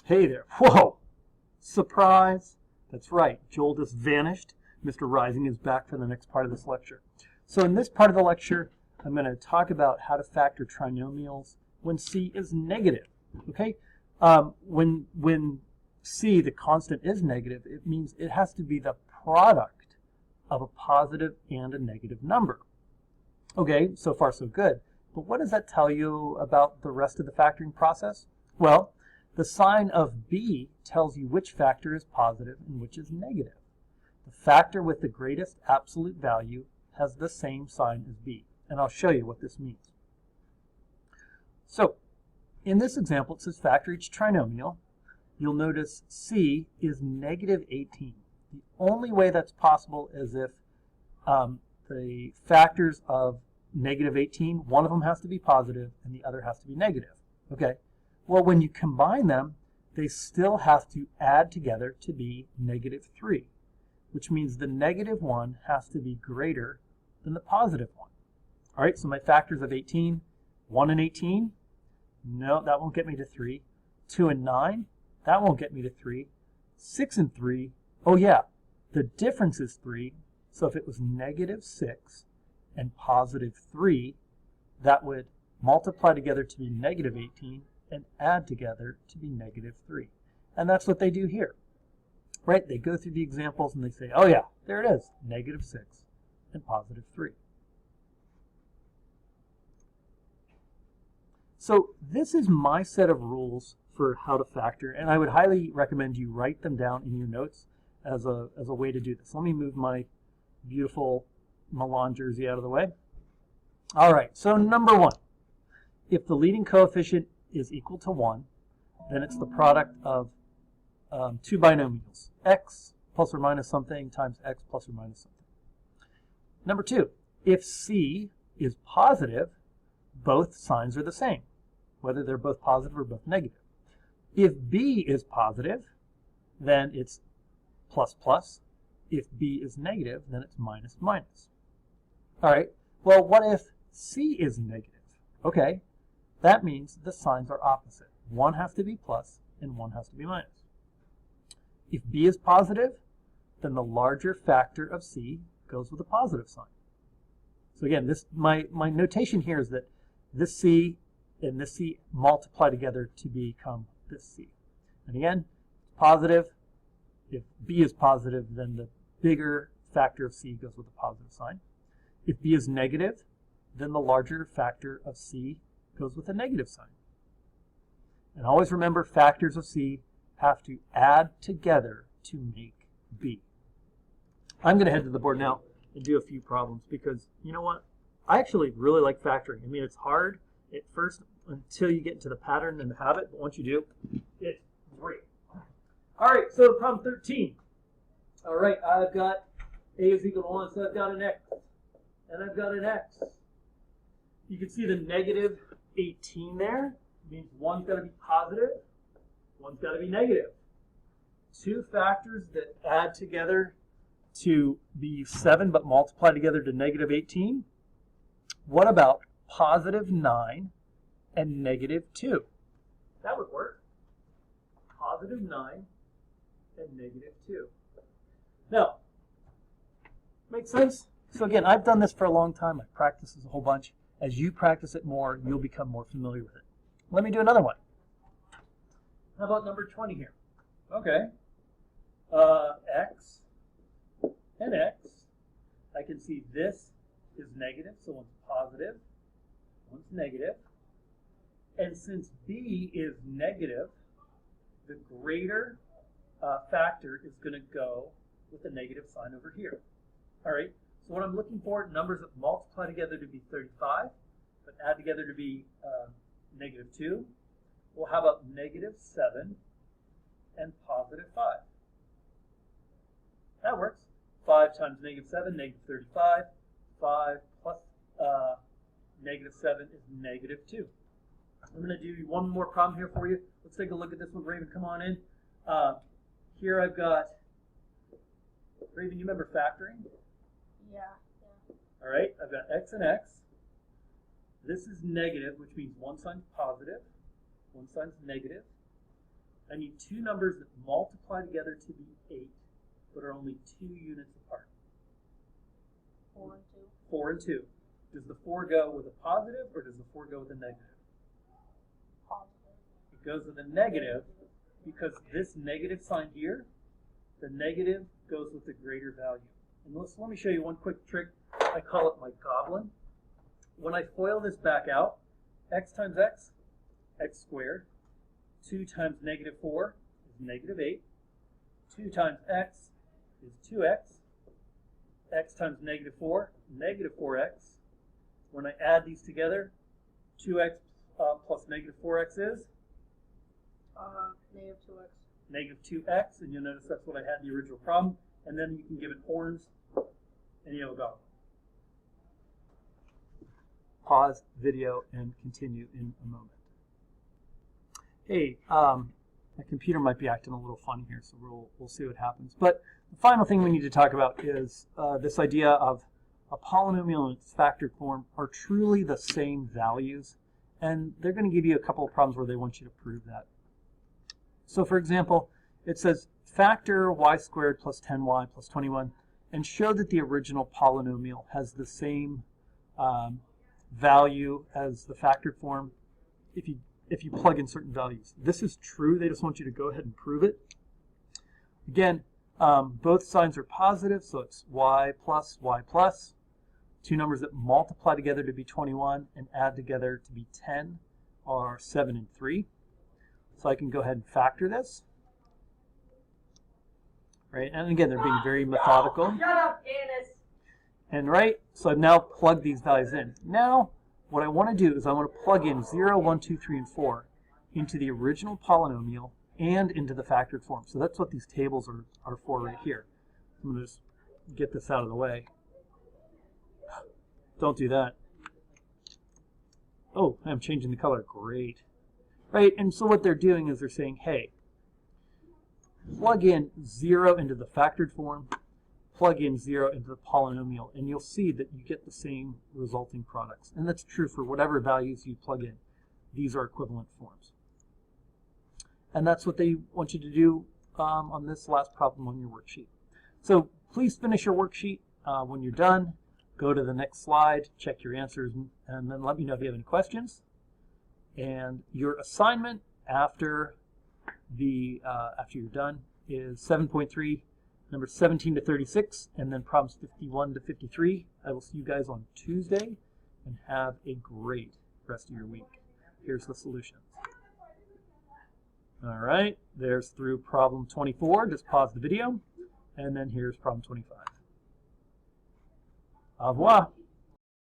Hey there. Whoa! Surprise! That's right, Joel just vanished. Mr. Rising is back for the next part of this lecture. So in this part of the lecture, I'm going to talk about how to factor trinomials when c is negative. Okay? When c, the constant, is negative, it means it has to be the product of a positive and a negative number. Okay, so far so good. But what does that tell you about the rest of the factoring process? Well, the sign of b tells you which factor is positive and which is negative. The factor with the greatest absolute value has the same sign as b, and I'll show you what this means. So, in this example, it says factor each trinomial. You'll notice c is negative 18. The only way that's possible is if the factors of negative 18, one of them has to be positive and the other has to be negative. Okay? Well, when you combine them, they still have to add together to be negative 3, which means the negative one has to be greater than the positive one. All right, so my factors of 18, 1 and 18, no, that won't get me to 3. 2 and 9, that won't get me to 3. 6 and 3, oh yeah, the difference is 3, so if it was negative 6 and positive 3, that would multiply together to be negative 18 and add together to be negative 3. And that's what they do here. Right? They go through the examples and they say, oh yeah, there it is, negative 6 and positive 3. So this is my set of rules for how to factor, and I would highly recommend you write them down in your notes as a way to do this. Let me move my beautiful Milan jersey out of the way. All right, so number 1. If the leading coefficient is equal to 1, then it's the product of two binomials, x plus or minus something times x plus or minus something. Number 2, if c is positive, both signs are the same, whether they're both positive or both negative. If b is positive, then it's plus plus. If b is negative, then it's minus minus. All right, well, what if c is negative? Okay, that means the signs are opposite. One has to be plus and one has to be minus. If b is positive, then the larger factor of c goes with a positive sign. So again, my notation here is that this c and this c multiply together to become this c. And again, positive. If b is positive, then the bigger factor of c goes with a positive sign. If b is negative, then the larger factor of c goes with a negative sign. And always remember, factors of c have to add together to make b. I'm going to head to the board now and do a few problems because, you know what, I actually really like factoring. I mean, it's hard at first until you get into the pattern and the habit, but once you do, it's great. All right, so problem 13. All right, I've got a is equal to 1, so I've got an x, and I've got an x. You can see the negative 18 there. It means one's got to be positive, one's got to be negative. Two factors that add together to be 7 but multiply together to negative 18. What about positive 9 and negative 2? That would work. Positive 9 and negative 2. Now, make sense? So again, I've done this for a long time. I practice this a whole bunch. As you practice it more, you'll become more familiar with it. Let me do another one. How about number 20 here? Okay. X and x. I can see this is negative, so one's positive, one's negative. And since b is negative, the greater factor is going to go with the negative sign over here. All right, so what I'm looking for, numbers that multiply together to be 35, but add together to be negative 2. Well, how about negative 7 and positive 5? That works. 5 times negative 7, negative 35. 5 plus negative 7 is negative 2. I'm going to do one more problem here for you. Let's take a look at this one. Raven, come on in. Here I've got, Raven, you remember factoring? Yeah. All right, I've got x and x. This is negative, which means one sign's positive, one sign's negative. I need two numbers that multiply together to be 8, but are only 2 units apart. 4 and 2. 4 and 2. Does the 4 go with a positive, or does the 4 go with a negative? Positive. It goes with a negative because this negative sign here, the negative goes with the greater value. And let me show you one quick trick. I call it my goblin. When I FOIL this back out, x times x, x squared. 2 times negative 4 is negative 8. 2 times x is 2x. X times negative 4, negative 4x. When I add these together, 2x plus negative 4x is? Negative 2x. Negative 2x, and you'll notice that's what I had in the original problem. And then you can give it horns, and you'll go. Pause video and continue in a moment. Hey, my computer might be acting a little funny here, so we'll see what happens. But the final thing we need to talk about is this idea of a polynomial and its factored form are truly the same values, and they're going to give you a couple of problems where they want you to prove that. So for example, it says factor y squared plus 10y plus 21 and show that the original polynomial has the same value as the factored form if you plug in certain values. This is true. They just want you to go ahead and prove it. Again, both signs are positive, so it's y plus, two numbers that multiply together to be 21 and add together to be 10 are 7 and 3. So I can go ahead and factor this. Right, and again, they're being very methodical. Shut up, Candace! And right, so I've now plugged these values in. Now, what I want to do is I want to plug in 0, 1, 2, 3, and 4 into the original polynomial and into the factored form. So that's what these tables are for right here. I'm going to just get this out of the way. Don't do that. Oh, I'm changing the color. Great. Right, and so what they're doing is they're saying, hey, plug in 0 into the factored form, plug in 0 into the polynomial, and you'll see that you get the same resulting products. And that's true for whatever values you plug in. These are equivalent forms. And that's what they want you to do on this last problem on your worksheet. So please finish your worksheet. When you're done, go to the next slide, check your answers, and then let me know if you have any questions. And your assignment after you're done is 7.3, numbers 17 to 36, and then problems 51 to 53. I will see you guys on Tuesday, and have a great rest of your week. Here's the solutions. All right, there's through problem 24. Just pause the video, and then here's problem 25. Au revoir.